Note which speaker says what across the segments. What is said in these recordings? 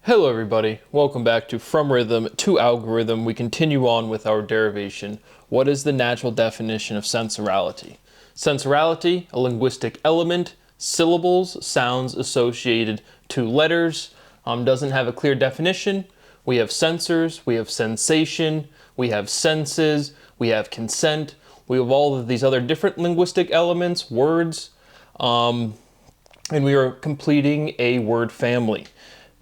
Speaker 1: Hello everybody, welcome back to From Rhythm to Algorithm. We continue on with our derivation. What is the natural definition of sensorality? Sensorality, a linguistic element, syllables, sounds associated to letters, doesn't have a clear definition. We have sensors, we have sensation, we have senses, we have consent, we have all of these other different linguistic elements, words, and we are completing a word family.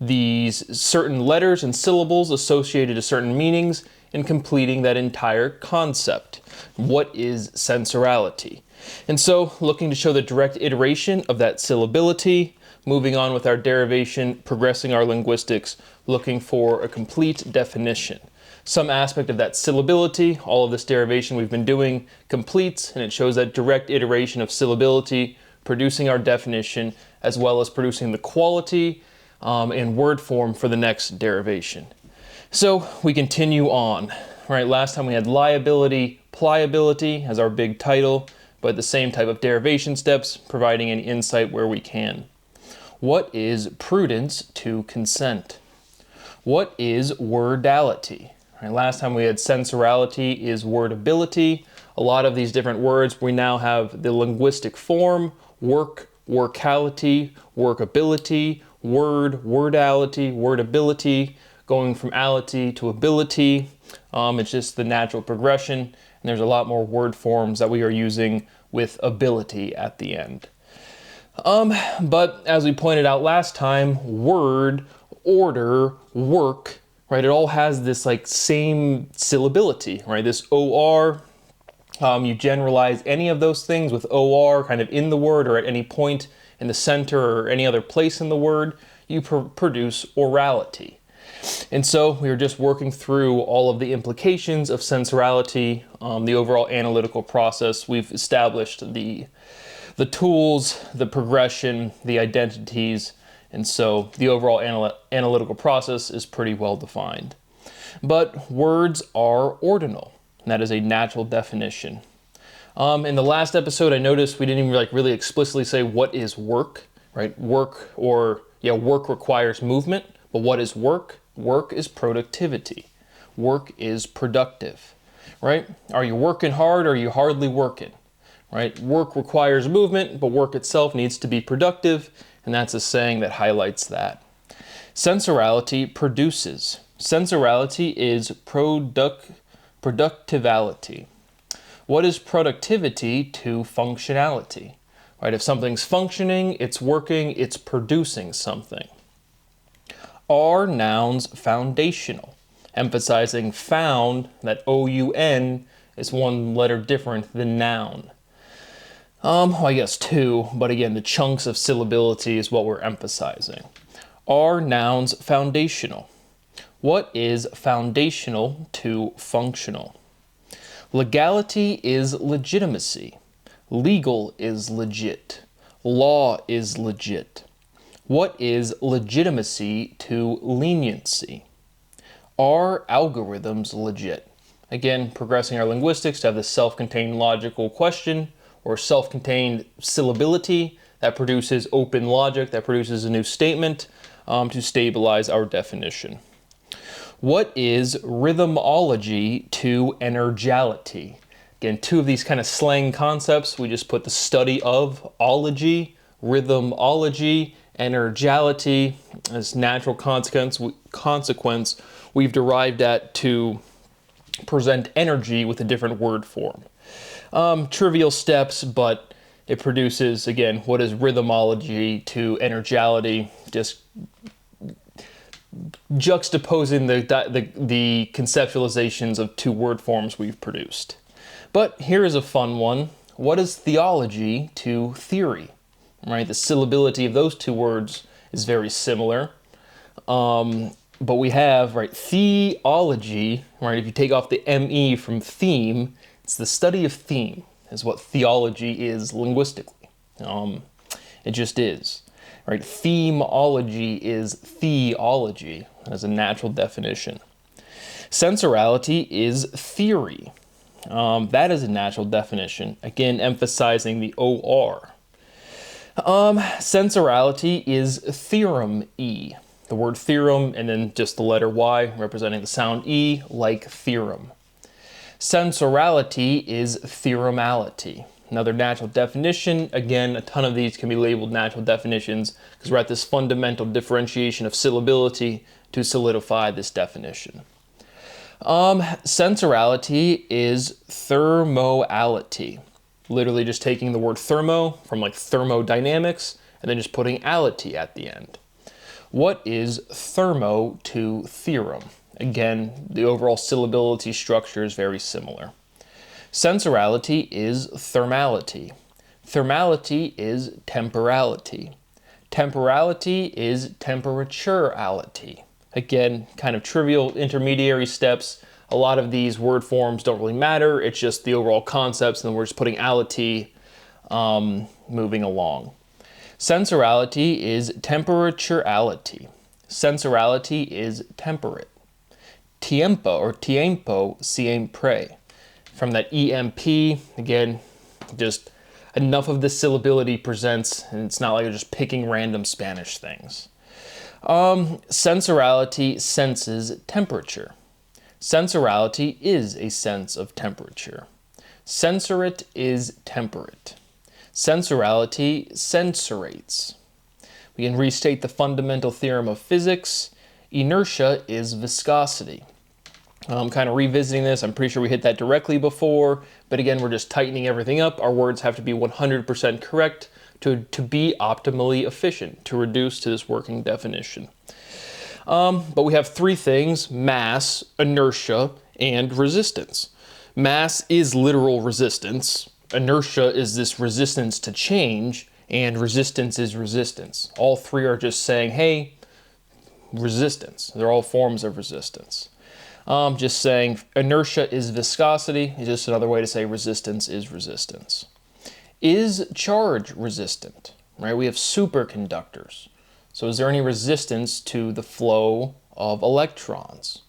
Speaker 1: These certain letters and syllables associated to certain meanings and completing that entire concept. What is sensorality? And so, looking to show the direct iteration of that syllability, moving on with our derivation, progressing our linguistics, looking for a complete definition. Some aspect of that syllability, all of this derivation we've been doing, completes, and it shows that direct iteration of syllability, producing our definition, as well as producing the quality in word form for the next derivation. So we continue on. Right, last time we had liability, pliability as our big title, but the same type of derivation steps, providing any insight where we can. What is prudence to consent? What is wordality? Right, last time we had sensorality is wordability. A lot of these different words, we now have the linguistic form, work, workality, workability, word, wordality, wordability, going from ality to ability. It's just the natural progression, and there's a lot more word forms that we are using with ability at the end. But as we pointed out last time, word, order, work, right, it all has this like same syllability, right? This OR, you generalize any of those things with OR kind of in the word or at any point in the center or any other place in the word, you produce orality. And so we are just working through all of the implications of sensorality, the overall analytical process. We've established the tools, the progression, the identities, and so the overall analytical process is pretty well defined. But words are ordinal, and that is a natural definition. In the last episode, I noticed we didn't even really explicitly say what is work, right? Work requires movement, but what is work? Work is productivity. Work is productive, right? Are you working hard or are you hardly working, right? Work requires movement, but work itself needs to be productive, and that's a saying that highlights that. Sensorality produces. Sensorality is productivality. What is productivity to functionality? Right? If something's functioning, it's working, it's producing something. Are nouns foundational? Emphasizing found, that O-U-N is one letter different than noun. I guess two, but again, the chunks of syllability is what we're emphasizing. Are nouns foundational? What is foundational to functional? Legality is legitimacy. Legal is legit. Law is legit. What is legitimacy to leniency? Are algorithms legit? Again, progressing our linguistics to have the self-contained logical question or self-contained syllability that produces open logic, that produces a new statement to stabilize our definition. What is rhythmology to energality? Again, two of these kind of slang concepts. We just put the study of ology, rhythmology, energality as natural consequence we've derived at to present energy with a different word form. Trivial steps, but it produces, again, what is rhythmology to energality, just juxtaposing the conceptualizations of two word forms we've produced. But here is a fun one. What is theology to theory? Right, the syllability of those two words is very similar. But we have, right, theology, right, if you take off the ME from theme, it's the study of theme, is what theology is linguistically. It just is. Right, themology is theology as a natural definition. Sensorality is theory. That is a natural definition, again emphasizing the OR. Sensorality is theorem-y. the word theorem, and then just the letter Y representing the sound E, like theorem. Sensorality is theoremality. Another natural definition. Again, a ton of these can be labeled natural definitions because we're at this fundamental differentiation of syllability to solidify this definition. Sensorality is thermoality. Literally just taking the word thermo from like thermodynamics and then just putting ality at the end. What is thermo to theorem? Again, the overall syllability structure is very similar. Sensorality is thermality. Thermality is temporality. Temporality is temperaturality. Again, kind of trivial intermediary steps. A lot of these word forms don't really matter. It's just the overall concepts, and then we're just putting ality moving along. Sensorality is temperaturality. Sensorality is temperate. Tiempo or tiempo siempre. From that EMP, again, just enough of the syllability presents, and it's not like you're just picking random Spanish things. Sensorality senses temperature. Sensorality is a sense of temperature. Sensorate is temperate. Sensorality sensorates. We can restate the fundamental theorem of physics. Inertia is viscosity. I'm kind of revisiting this. I'm pretty sure we hit that directly before, but again, we're just tightening everything up. Our words have to be 100% correct to be optimally efficient, to reduce to this working definition. But we have three things: mass, inertia, and resistance. Mass is literal resistance. Inertia is this resistance to change, and resistance is resistance. All three are just saying, hey, resistance. They're all forms of resistance. Just saying inertia is viscosity is just another way to say resistance is resistance. Is charge resistant? Right? We have superconductors. So is there any resistance to the flow of electrons?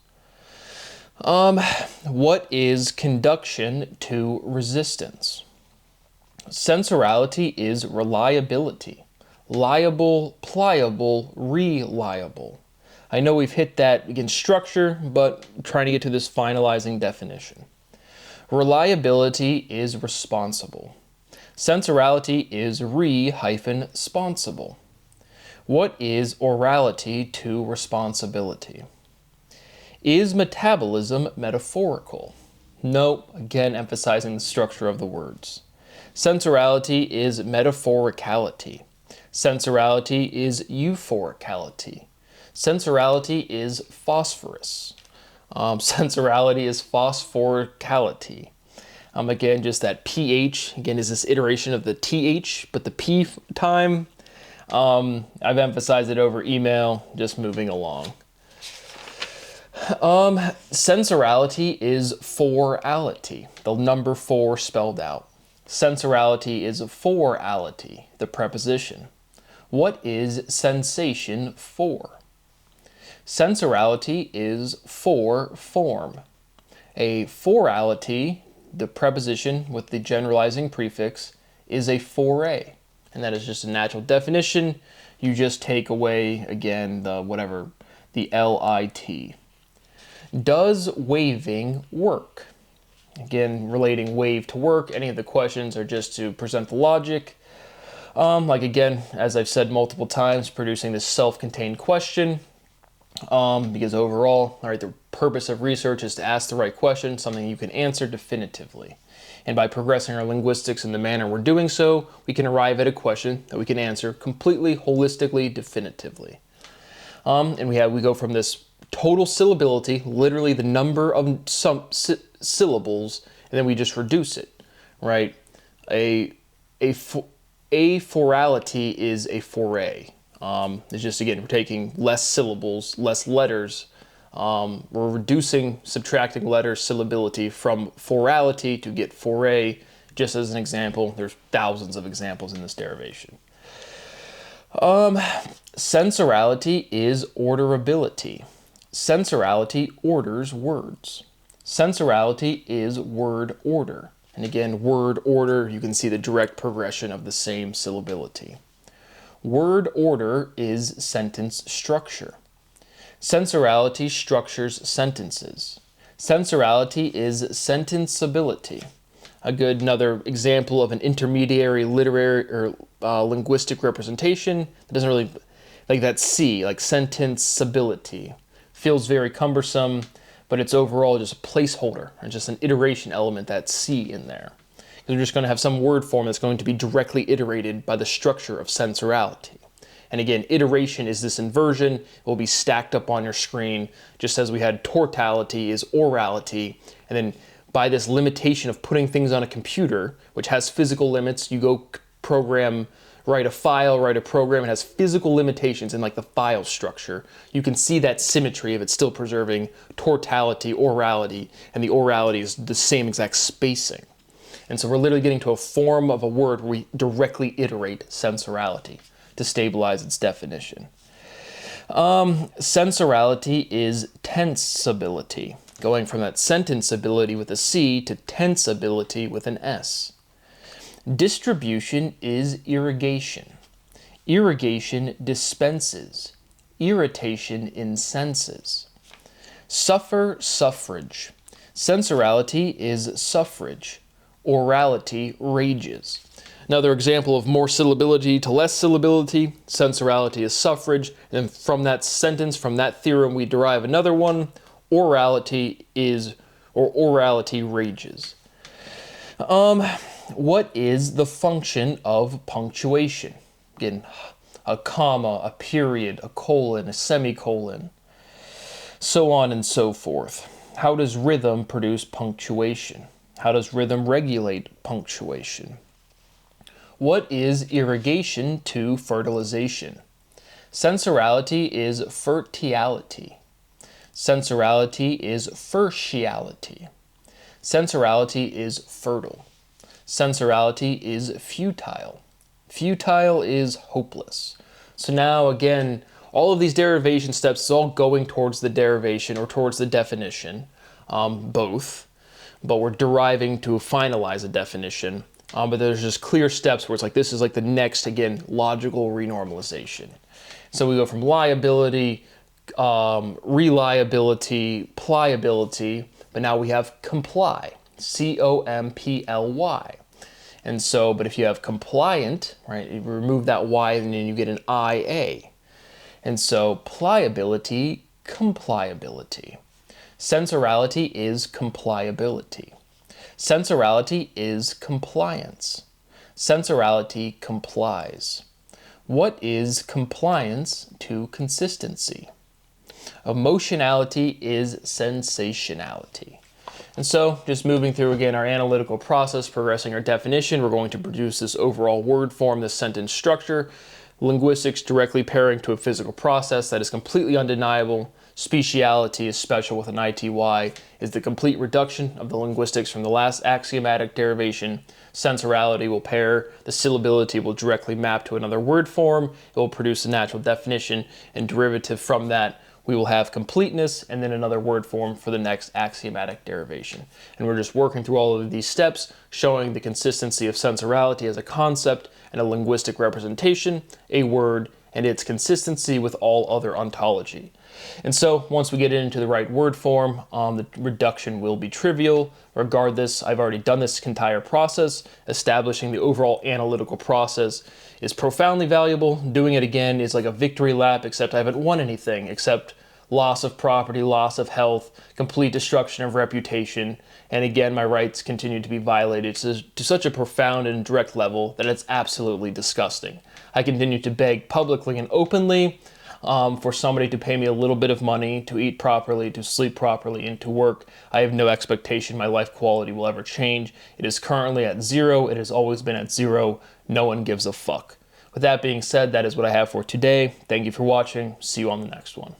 Speaker 1: What is conduction to resistance? Sensorality is reliability. Liable, pliable, reliable. I know we've hit that again structure, but I'm trying to get to this finalizing definition. Reliability is responsible. Sensorality is re-sponsible. What is orality to responsibility? Is metabolism metaphorical? No, again emphasizing the structure of the words. Sensorality is metaphoricality. Sensorality is euphoricality. Sensorality is phosphorus. Sensorality is phosphoricality. Again, just that pH, again, is this iteration of the TH, but the P time. I've emphasized it over email, just moving along. Sensorality is forality, the number 4 spelled out. Sensorality is forality, the preposition. What is sensation for? Sensorality is for form. A forality, the preposition with the generalizing prefix, is a foray. And that is just a natural definition. You just take away, again, the LIT. Does waving work? Again, relating wave to work, any of the questions are just to present the logic. Like again, as I've said multiple times, producing this self-contained question. Because overall, all right, the purpose of research is to ask the right question, something you can answer definitively. And by progressing our linguistics in the manner we're doing so, we can arrive at a question that we can answer completely, holistically, definitively. And we go from this total syllability, literally the number of syllables, and then we just reduce it, right? A forality is a foray. It's just, again, we're taking less syllables, less letters. We're reducing, subtracting letter syllability from forality to get foray. Just as an example, there's thousands of examples in this derivation. Sensorality is orderability. Sensorality orders words. Sensorality is word order. And again, word order, you can see the direct progression of the same syllability. Word order is sentence structure. Sensorality structures sentences. Sensorality is sentenceability. Another example of an intermediary literary or linguistic representation that doesn't really, like that C, like sentenceability. Feels very cumbersome, but it's overall just a placeholder, or just an iteration element, that C in there. Because we're just going to have some word form that's going to be directly iterated by the structure of sensorality. And again, iteration is this inversion. It will be stacked up on your screen, just as we had tortality is orality. And then by this limitation of putting things on a computer, which has physical limits, you go write a file, write a program, it has physical limitations in like the file structure. You can see that symmetry of it still preserving tortality, orality, and the orality is the same exact spacing. And so we're literally getting to a form of a word where we directly iterate sensorality to stabilize its definition. Sensorality is tenseability, going from that sentenceability with a C to tenseability with an S. Distribution is irrigation. Irrigation dispenses. Irritation incenses. Suffer, suffrage. Sensorality is suffrage. Orality rages. Another example of more syllability to less syllability, sensorality is suffrage, and from that sentence, from that theorem, we derive another one, orality rages. What is the function of punctuation? Again, a comma, a period, a colon, a semicolon, so on and so forth. How does rhythm produce punctuation? How does rhythm regulate punctuation? What is irrigation to fertilization? Sensorality is fertility. Sensorality is fertiality. Sensorality is fertile. Sensorality is futile. Futile is hopeless. So now again, all of these derivation steps is all going towards the derivation or towards the definition, both, but we're deriving to finalize a definition. But there's just clear steps where it's like, this is like the next, again, logical renormalization. So we go from liability, reliability, pliability, but now we have comply, C-O-M-P-L-Y. And so, but if you have compliant, right, you remove that Y and then you get an I-A. And so pliability, compliability. Sensorality is compliability. Sensorality is compliance. Sensorality complies. What is compliance to consistency? Emotionality is sensationality. And so, just moving through again our analytical process, progressing our definition, we're going to produce this overall word form, this sentence structure. Linguistics directly pairing to a physical process that is completely undeniable. Speciality is special with an ITY, is the complete reduction of the linguistics from the last axiomatic derivation. Sensorality will pair, the syllability will directly map to another word form, it will produce a natural definition, and derivative from that, we will have completeness and then another word form for the next axiomatic derivation. And we're just working through all of these steps, showing the consistency of sensorality as a concept and a linguistic representation, a word, and its consistency with all other ontology. And so once we get into the right word form, the reduction will be trivial. Regardless, I've already done this entire process. Establishing the overall analytical process is profoundly valuable. Doing it again is like a victory lap, except I haven't won anything except loss of property, loss of health, complete destruction of reputation, and again, my rights continue to be violated to such a profound and direct level that it's absolutely disgusting. I continue to beg publicly and openly for somebody to pay me a little bit of money to eat properly, to sleep properly, and to work. I have no expectation my life quality will ever change. It is currently at 0. It has always been at 0. No one gives a fuck. With that being said, that is what I have for today. Thank you for watching. See you on the next one.